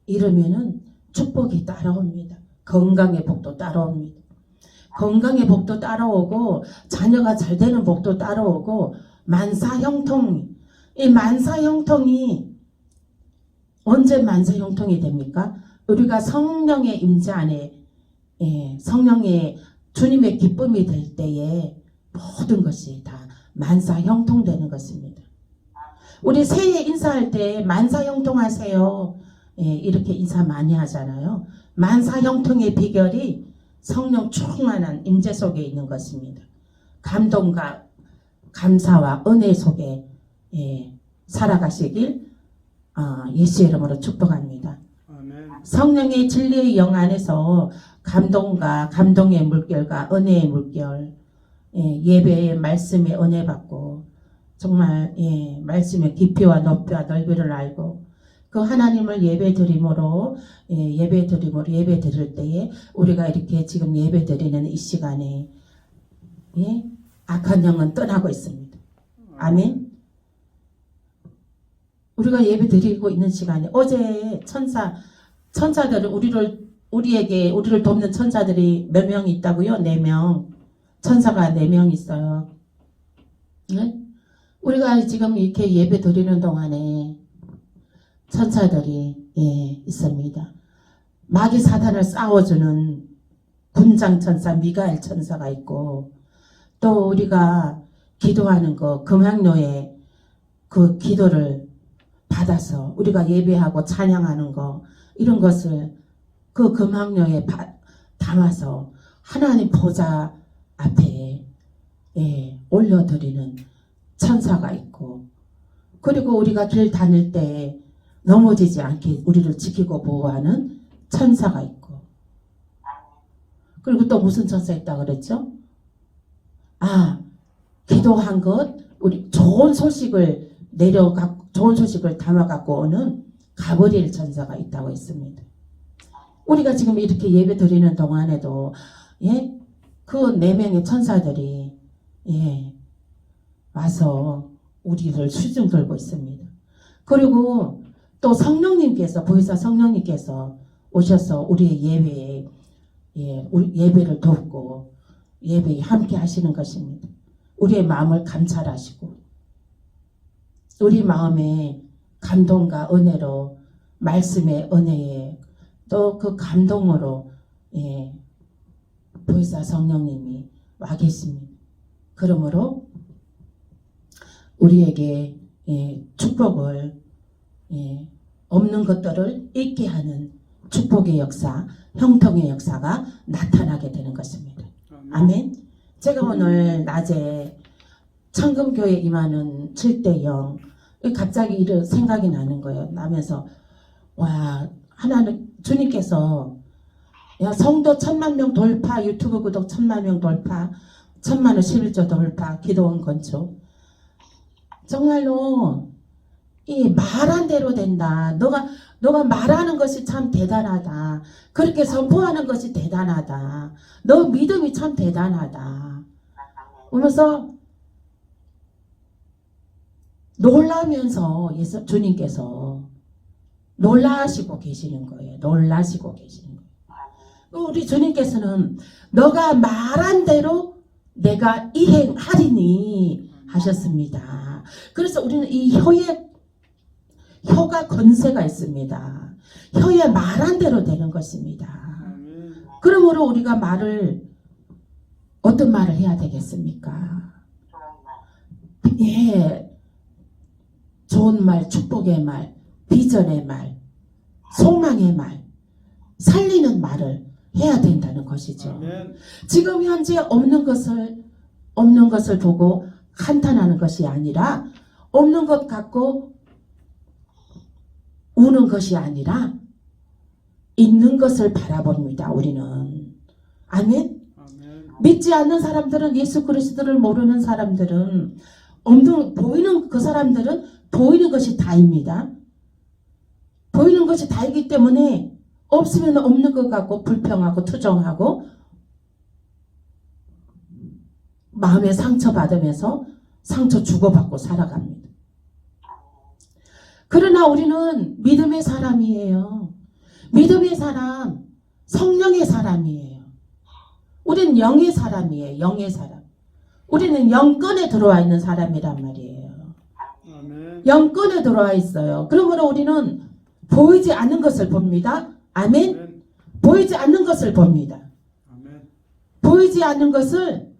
Speaker 1: 이러면은 축복이 따라옵니다. 건강의 복도 따라옵니다. 건강의 복도 따라오고 자녀가 잘 되는 복도 따라오고 만사형통, 이 만사형통이 언제 만사형통이 됩니까? 우리가 성령의 임재 안에 성령의 주님의 기쁨이 될 때에 모든 것이 다 만사형통되는 것입니다. 우리 새해 인사할 때 만사형통하세요. 이렇게 인사 많이 하잖아요. 만사형통의 비결이 성령 충만한 임재 속에 있는 것입니다. 감동과 감사와 은혜 속에 살아가시길 예수의 이름으로 축복합니다.
Speaker 2: 아멘.
Speaker 1: 성령의 진리의 영 안에서 감동과 감동의 물결과 은혜의 물결, 예배의 말씀의 은혜 받고 정말 말씀의 깊이와 높이와 넓이를 알고 그 하나님을 예배 드림으로 예배 드릴 때에 우리가 이렇게 지금 예배 드리는 이 시간에 악한 영은 떠나고 있습니다. 아멘. 우리가 예배 드리고 있는 시간에 어제 천사들을 우리를 돕는 천사들이 몇 명 있다고요? 4명. 천사가 4명 있어요. 네? 우리가 지금 이렇게 예배 드리는 동안에 천사들이 있습니다. 마귀 사단을 싸워주는 군장 천사 미가엘 천사가 있고 또 우리가 기도하는 거 금학로에 그 기도를 받아서 우리가 예배하고 찬양하는 거 이런 것을 그 금학로에 담아서 하나님 보좌 앞에 올려드리는 천사가 있고 그리고 우리가 길 다닐 때 넘어지지 않게 우리를 지키고 보호하는 천사가 있고 그리고 또 무슨 천사 있다 그랬죠? 기도한 것 우리 좋은 소식을 담아갖고 오는 가브리엘 천사가 있다고 했습니다. 우리가 지금 이렇게 예배 드리는 동안에도 그 4명의 천사들이 와서 우리를 수중 들고 있습니다. 그리고 또 성령님께서 보혜사 성령님께서 오셔서 우리의 예배를 돕고 예배에 함께 하시는 것입니다. 우리의 마음을 감찰하시고 우리 마음에 감동과 은혜로 말씀의 은혜에 또 그 감동으로 보혜사 성령님이 와 계십니다. 그러므로 우리에게 축복을 없는 것들을 있게 하는 축복의 역사, 형통의 역사가 나타나게 되는 것입니다. 아멘. 제가 오늘 낮에 청금교회 임하는 7대0 갑자기 이런 생각이 나는 거예요. 나면서 와, 하나는 주님께서 야, 성도 1000만 명 돌파, 유튜브 구독 1000만 명 돌파, 1000만 원 11조 돌파, 기도원 건축. 정말로 이 말한 대로 된다. 너가 말하는 것이 참 대단하다. 그렇게 선포하는 것이 대단하다. 너 믿음이 참 대단하다. 그러면서 놀라면서 주님께서 놀라시고 계시는 거예요. 놀라시고 계시는 거예요. 우리 주님께서는 너가 말한 대로 내가 이행하리니 하셨습니다. 그래서 우리는 이 혀가 권세가 있습니다. 혀에 말한 대로 되는 것입니다. 그러므로 우리가 어떤 말을 해야 되겠습니까? 예, 좋은 말, 축복의 말, 비전의 말, 소망의 말, 살리는 말을 해야 된다는 것이죠.
Speaker 2: 아멘.
Speaker 1: 지금 현재 없는 것을 보고 한탄하는 것이 아니라, 없는 것 갖고 우는 것이 아니라 있는 것을 바라봅니다. 우리는. 아멘. 믿지 않는 사람들은, 예수 그리스도를 모르는 사람들은, 보이는 그 사람들은 보이는 것이 다입니다. 보이는 것이 다이기 때문에 없으면 없는 것 같고 불평하고 투정하고 마음에 상처받으면서 상처 주고받고 살아갑니다. 그러나 우리는 믿음의 사람이에요. 믿음의 사람, 성령의 사람이에요. 우리는 영의 사람이에요. 영의 사람. 우리는 영권에 들어와 있는 사람이란 말이에요.
Speaker 2: 아멘.
Speaker 1: 영권에 들어와 있어요. 그러므로 우리는 보이지 않는 것을 봅니다. 아멘.
Speaker 2: 아멘.
Speaker 1: 보이지 않는 것을 봅니다.
Speaker 2: 아멘.
Speaker 1: 보이지 않는 것을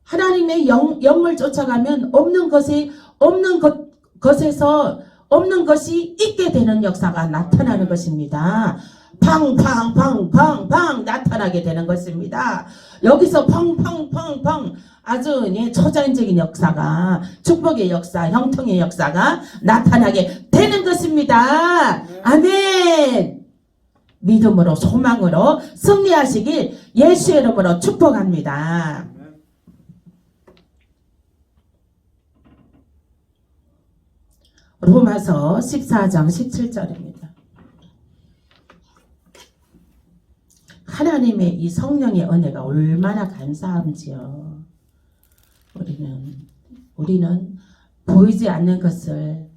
Speaker 1: 하나님의 영을 쫓아가면 것에서 없는 것이 있게 되는 역사가 나타나는 것입니다. 팡팡팡팡팡 나타나게 되는 것입니다. 여기서 팡팡팡팡 아주 초자연적인 역사가, 축복의 역사, 형통의 역사가 나타나게 되는 것입니다. 아멘. 믿음으로 소망으로 승리하시길 예수의 이름으로 축복합니다. 로마서 14장 17절입니다. 하나님의 이 성령의 은혜가 얼마나 감사한지요. 우리는 보이지 않는 것을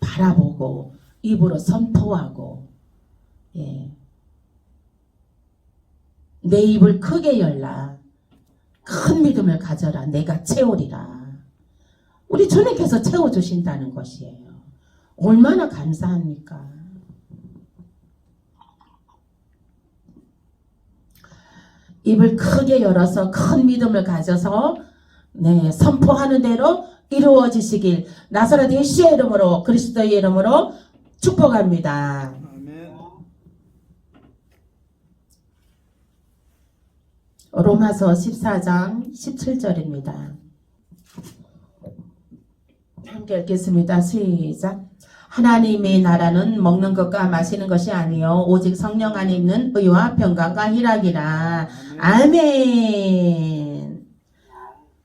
Speaker 1: 바라보고 입으로 선포하고 내 입을 크게 열라. 큰 믿음을 가져라. 내가 채우리라. 우리 주님께서 채워주신다는 것이에요. 얼마나 감사합니까? 입을 크게 열어서 큰 믿음을 가져서 선포하는 대로 이루어지시길 나사렛 예수의 이름으로, 그리스도의 이름으로 축복합니다.
Speaker 2: 아멘.
Speaker 1: 로마서 14장 17절입니다. 함께 읽겠습니다. 시작. 하나님의 나라는 먹는 것과 마시는 것이 아니요 오직 성령 안에 있는 의와 평강과 희락이라. 아멘.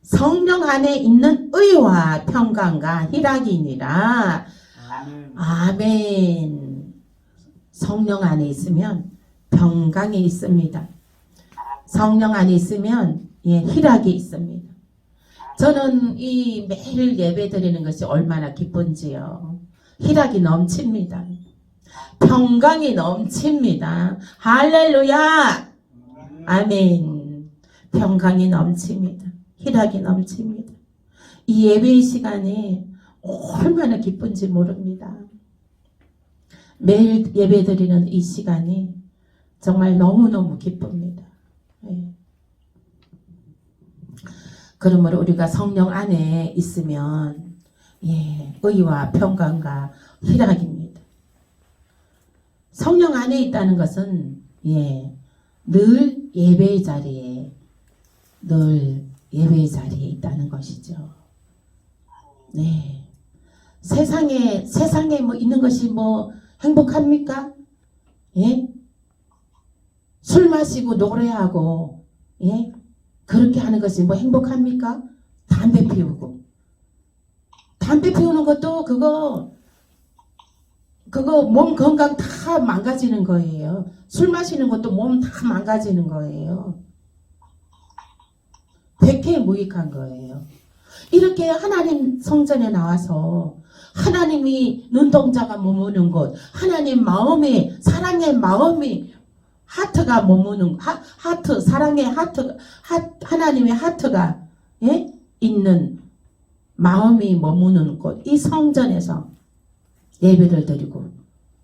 Speaker 1: 성령 안에 있는 의와 평강과 희락이니라.
Speaker 2: 아멘.
Speaker 1: 아멘. 성령 안에 있으면 평강이 있습니다. 성령 안에 있으면 희락이 있습니다. 저는 이 매일 예배 드리는 것이 얼마나 기쁜지요. 희락이 넘칩니다. 평강이 넘칩니다. 할렐루야. 아멘. 평강이 넘칩니다. 희락이 넘칩니다. 이 예배의 시간이 얼마나 기쁜지 모릅니다. 매일 예배 드리는 이 시간이 정말 너무너무 기쁩니다. 그러므로 우리가 성령 안에 있으면 의와 평강과 희락입니다. 성령 안에 있다는 것은 늘 예배의 자리에 있다는 것이죠. 네. 세상에 뭐 있는 것이 뭐 행복합니까? 술 마시고 노래하고 그렇게 하는 것이 뭐 행복합니까? 담배 피우고. 담배 피우는 것도 그거 몸 건강 다 망가지는 거예요. 술 마시는 것도 몸 다 망가지는 거예요. 백해무익한 거예요. 이렇게 하나님 성전에 나와서 하나님이 눈동자가 머무는 곳, 하나님 마음에 사랑의 마음이 하트가 머무는 사랑의 하나님의 하트가 있는 마음이 머무는 곳, 이 성전에서 예배를 드리고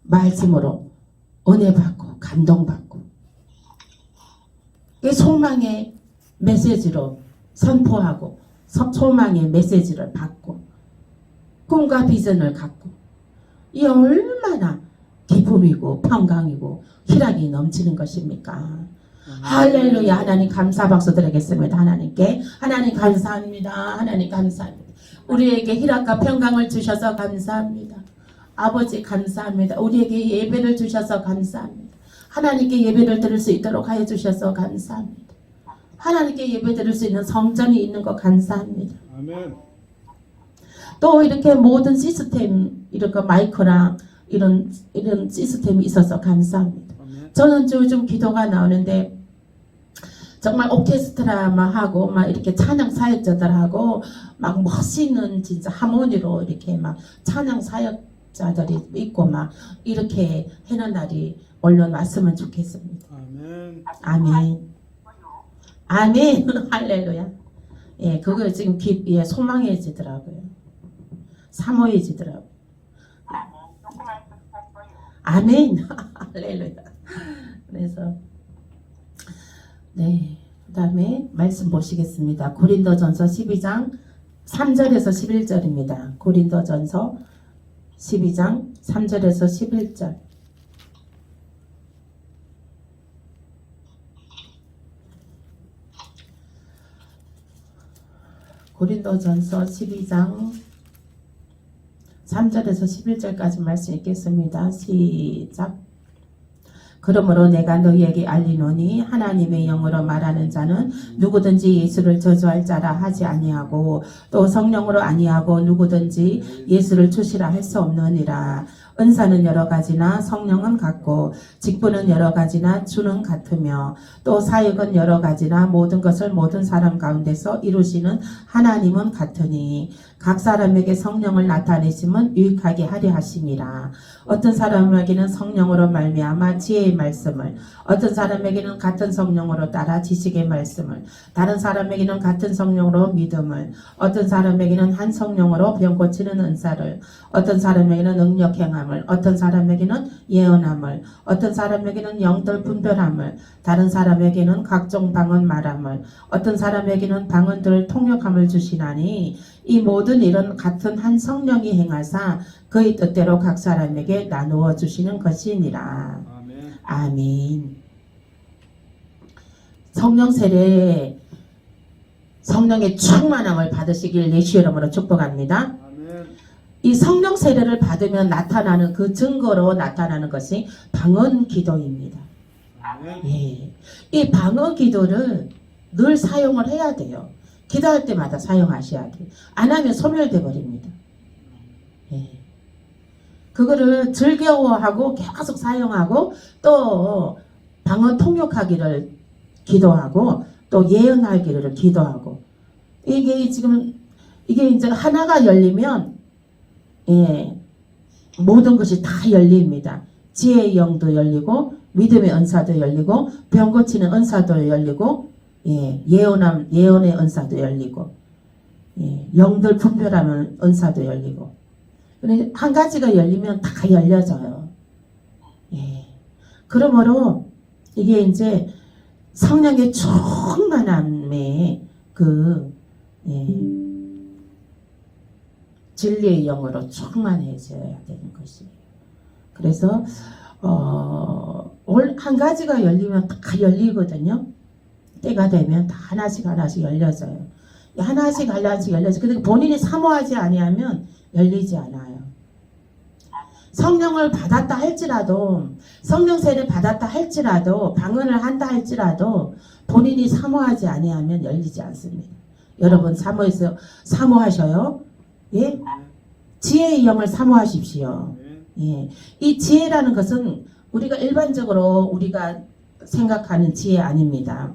Speaker 1: 말씀으로 은혜 받고 감동받고 이 소망의 메시지로 선포하고 소망의 메시지를 받고 꿈과 비전을 갖고 이 얼마나 기쁨이고 평강이고 희락이 넘치는 것입니까? 할렐루야. 하나님 감사 박수 드리겠습니다. 하나님 감사합니다. 하나님 감사합니다. 우리에게 희락과 평강을 주셔서 감사합니다. 아버지 감사합니다. 우리에게 예배를 주셔서 감사합니다. 하나님께 예배를 드릴 수 있도록 하여 주셔서 감사합니다. 하나님께 예배 드릴 수 있는 성전이 있는 것 감사합니다.
Speaker 2: 아멘.
Speaker 1: 또 이렇게 모든 시스템, 이렇게 마이크랑 이런 시스템이 있어서 감사합니다.
Speaker 2: 아멘.
Speaker 1: 저는 요즘 기도가 나오는데 정말 오케스트라만 하고 막 이렇게 찬양 사역자들하고 막 멋있는 진짜 하모니로 이렇게 막 찬양 사역자들이 있고 막 이렇게 해는 날이 얼른 왔으면 좋겠습니다.
Speaker 2: 아멘.
Speaker 1: 아멘. 아멘. 할렐루야. 그거 지금 소망해지더라고요. 사모해지더라고요. 아멘. 할렐루야. 그래서 그 다음에 말씀 보시겠습니다. 고린도전서 12장 3절에서 11절입니다. 고린도전서 12장 3절에서 11절. 고린도전서 12장 3절에서 11절까지 말씀 읽겠습니다. 시작. 그러므로 내가 너희에게 알리노니 하나님의 영으로 말하는 자는 누구든지 예수를 저주할 자라 하지 아니하고 또 성령으로 아니하고 누구든지 예수를 주시라 할 수 없느니라. 은사는 여러 가지나 성령은 같고 직분은 여러 가지나 주는 같으며 또 사역은 여러 가지나 모든 것을 모든 사람 가운데서 이루시는 하나님은 같으니 각 사람에게 성령을 나타내심은 유익하게 하려 하심이라. 어떤 사람에게는 성령으로 말미암아 지혜의 말씀을, 어떤 사람에게는 같은 성령으로 따라 지식의 말씀을, 다른 사람에게는 같은 성령으로 믿음을, 어떤 사람에게는 한 성령으로 병 고치는 은사를, 어떤 사람에게는 능력 행함을, 어떤 사람에게는 예언함을, 어떤 사람에게는 영들 분별함을, 다른 사람에게는 각종 방언 말함을, 어떤 사람에게는 방언들을 통역함을 주시나니 이 모든 일은 같은 한 성령이 행하사 그의 뜻대로 각 사람에게 나누어 주시는 것이니라.
Speaker 2: 아멘.
Speaker 1: 아멘. 성령 세례, 성령의 충만함을 받으시길 예수 이름으로 축복합니다.
Speaker 2: 아멘.
Speaker 1: 이 성령 세례를 받으면 나타나는 그 증거로 나타나는 것이 방언 기도입니다.
Speaker 2: 아멘.
Speaker 1: 이 방언 기도를 늘 사용을 해야 돼요. 기도할 때마다 사용하셔야 돼요. 안 하면 소멸돼 버립니다. 그거를 즐거워하고 계속 사용하고 또 방언 통역하기를 기도하고 또 예언하기를 기도하고 이게 이제 하나가 열리면 모든 것이 다 열립니다. 지혜의 영도 열리고 믿음의 은사도 열리고 병 고치는 은사도 열리고 예언의 은사도 열리고 영들 분별하는 은사도 열리고 한 가지가 열리면 다 열려져요. 그러므로 이게 이제 성령의 충만함의 그 예, 진리의 영으로 충만해져야 되는 것이에요. 그래서 한 가지가 열리면 다 열리거든요. 때가 되면 다 하나씩 열려져요. 하나씩 열려져. 근데 본인이 사모하지 아니하면 열리지 않아요. 성령을 받았다 할지라도, 성령 세례 받았다 할지라도, 방언을 한다 할지라도 본인이 사모하지 아니하면 열리지 않습니다. 여러분 사모하셔요? 예? 지혜의 영을 사모하십시오. 예. 이 지혜라는 것은 우리가 일반적으로 우리가 생각하는 지혜 아닙니다.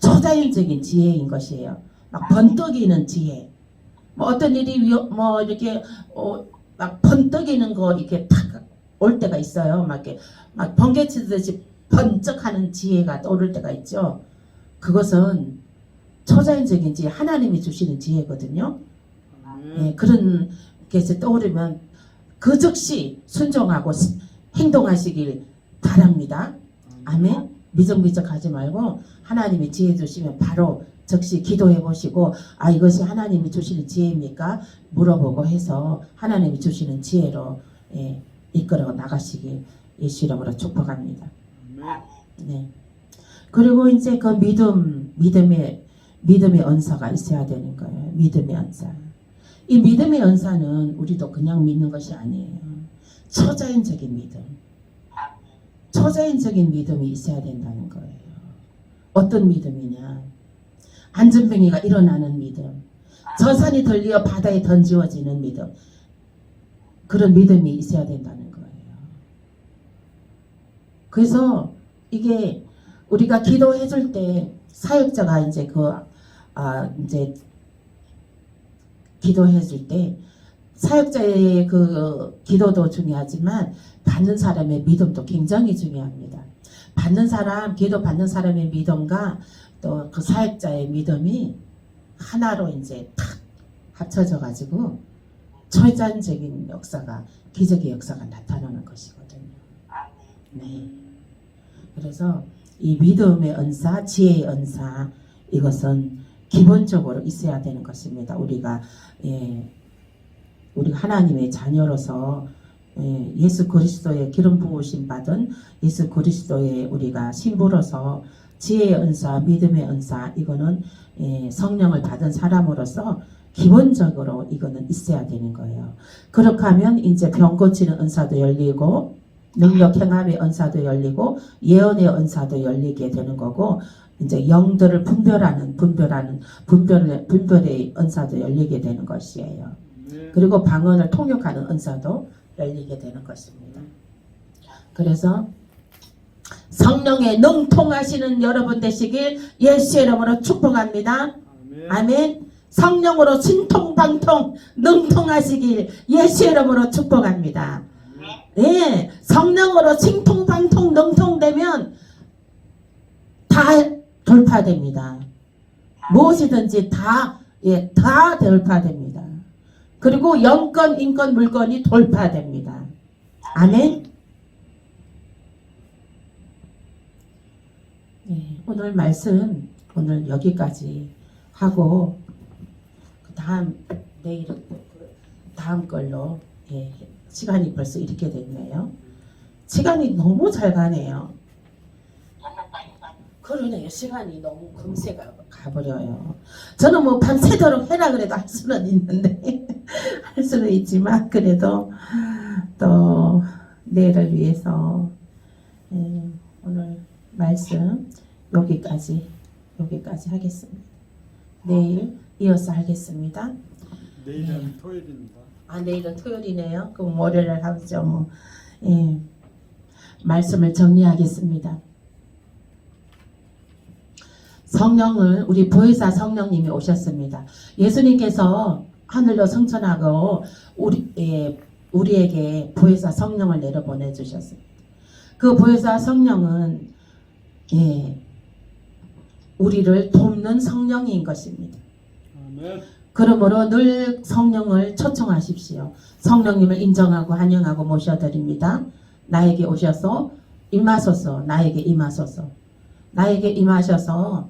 Speaker 1: 초자연적인 지혜인 것이에요. 막 번뜩이는 지혜. 뭐 어떤 일이 이렇게 막 번뜩이는 거 이렇게 탁 올 때가 있어요. 막 이렇게 막 번개치듯이 번쩍하는 지혜가 떠오를 때가 있죠. 그것은 초자연적인 지혜, 하나님이 주시는 지혜거든요. 예, 그런 게 떠오르면 그 즉시 순종하고 행동하시길 바랍니다. 아멘. 미적미적하지 말고 하나님이 지혜 주시면 바로 즉시 기도해 보시고 이것이 하나님이 주시는 지혜입니까? 물어보고 해서 하나님이 주시는 지혜로 이끌어 나가시길 예수 이름으로 축복합니다. 네. 그리고 이제 그 믿음의 은사가 있어야 되는 거예요. 믿음의 은사. 이 믿음의 은사는 우리도 그냥 믿는 것이 아니에요. 초자연적인 믿음. 초자연적인 믿음이 있어야 된다는 거예요. 어떤 믿음이냐? 안전뱅이가 일어나는 믿음. 저 산이 들리어 바다에 던지워지는 믿음. 그런 믿음이 있어야 된다는 거예요. 그래서 이게 우리가 기도해 줄 때 사역자가 이제 이제 기도해 줄 때 사역자의 그 기도도 중요하지만 받는 사람의 믿음도 굉장히 중요합니다. 기도 받는 사람의 믿음과 또 그 사역자의 믿음이 하나로 이제 탁 합쳐져 가지고 초자연적인 역사가, 기적의 역사가 나타나는 것이거든요. 네. 그래서 이 믿음의 은사, 지혜의 은사, 이것은 기본적으로 있어야 되는 것입니다. 우리가 하나님의 자녀로서 예수 그리스도의 기름 부으심 받은 예수 그리스도의 우리가 신부로서 지혜의 은사, 믿음의 은사, 이거는 성령을 받은 사람으로서 기본적으로 이거는 있어야 되는 거예요. 그렇게 하면 이제 병 고치는 은사도 열리고 능력 행함의 은사도 열리고 예언의 은사도 열리게 되는 거고, 이제 영들을 분별의 은사도 열리게 되는 것이에요. 그리고 방언을 통역하는 은사도 열리게 되는 것입니다. 그래서 성령에 능통하시는 여러분 되시길 예수의 이름으로 축복합니다. 아멘. 성령으로 신통방통 능통하시길 예수의 이름으로 축복합니다. 네, 성령으로 신통방통 능통되면 다 돌파됩니다. 무엇이든지 다 돌파됩니다. 그리고 영권, 인권, 물권이 돌파됩니다. 아멘. 네, 오늘 말씀 오늘 여기까지 하고 내일은 다음 걸로 시간이 벌써 이렇게 됐네요. 시간이 너무 잘 가네요. 그러네요. 시간이 너무 금세 가버려요. 저는 뭐 밤새도록 해라 그래도 할 수는 있는데 할 수는 있지만 그래도 또 내일을 위해서 오늘 말씀 여기까지 하겠습니다. 내일 이어서 하겠습니다.
Speaker 2: 내일은 토요일입니다.
Speaker 1: 내일은 토요일이네요. 그럼 월요일을 하죠. 말씀을 정리하겠습니다. 성령을 우리 보혜사 성령님이 오셨습니다. 예수님께서 하늘로 승천하고 우리에게 보혜사 성령을 내려 보내주셨습니다. 그 보혜사 성령은 우리를 돕는 성령인 것입니다.
Speaker 2: 아멘.
Speaker 1: 그러므로 늘 성령을 초청하십시오. 성령님을 인정하고 환영하고 모셔드립니다. 나에게 오셔서 임하소서. 나에게 임하소서. 나에게 임하셔서